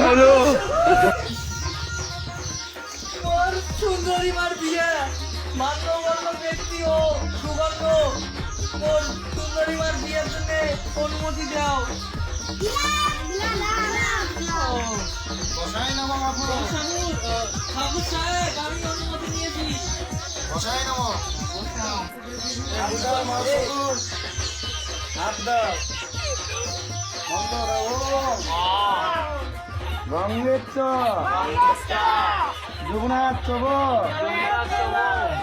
Hello তোর সুন্দরী মার বিয়ে মান্যগণ্য ব্যক্তি ও সুগন্ধ তোর সুন্দরী মার বিয়ের জন্য অনুমতি দাও। বসাই নামো বাবু, ঠাকুর সাহেব আমি অনুমতি নিয়েছি। বসাই নামো। হাত দাও বন্ধ রাখো। গঙ্গেচ্ছ যুগনাথ চব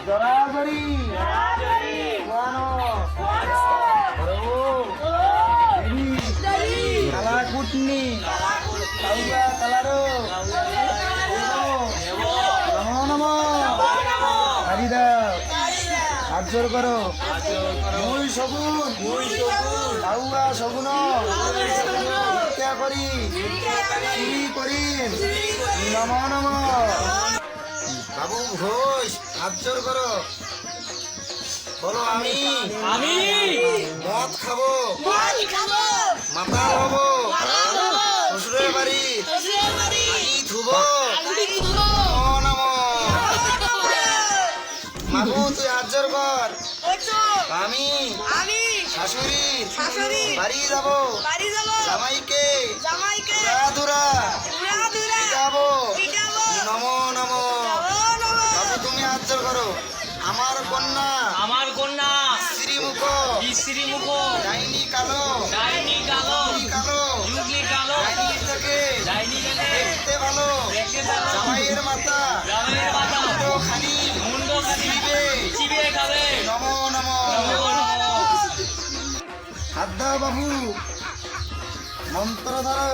জরাজরি কালা কুটনি কাউয়া কালারো নমো নমো হরিদাও হাত জোর করো। মুই সগুন কাউয়া সগুন ভিক্ষা করি চুরি করি নমো নমো। বাবু ঘোষ হাত জোর করো। বলো আমি মদ খাবো মাতাল হবো শ্বশুরের বাড়ি আগে ধুবো নমো নমো। মাগু তুই হাত জোর কর। আমি শাশুড়ি বাড়ি যাবো জামাইকে ধুরা যাবো নমো নমো। বাবু তুমি হাত জোর করো। আমার কন্যা শ্রীমুখ ডাইনি কালো ডাইনি থেকে দেখতে ভালো জামাইয়ের মাথা মুন্ডো খানি চিবে নমো নমো। হাত দাও বাবু মন্ত্র ধরো।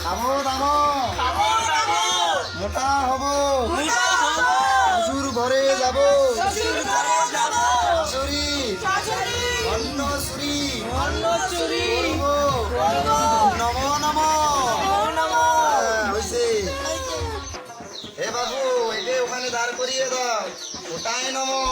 খাবো দামো মোটা হবো শ্বশুর ঘরে যাবো শাশুড়ি অন্ন চুরি করবো নমো নমো। হয়েছে হে বাবু একে ওখানে দাঁড় করিয়ে দাও ওটাই নমো।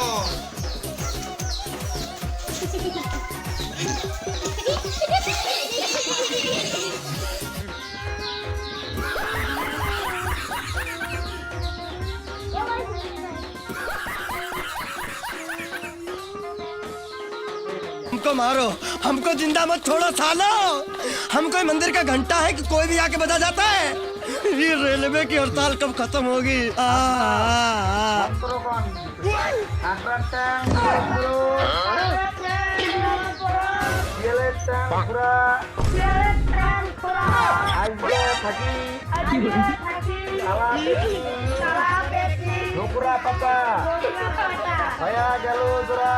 हमको मारो, हमको जिंदा मत छोड़ो सालो। हम कोई मंदिर का घंटा है कि कोई भी आके बजा जाता है। ये रेलवे की हड़ताल कब खत्म होगी? ঢোকরা পাতা হয়া গেল জোড়া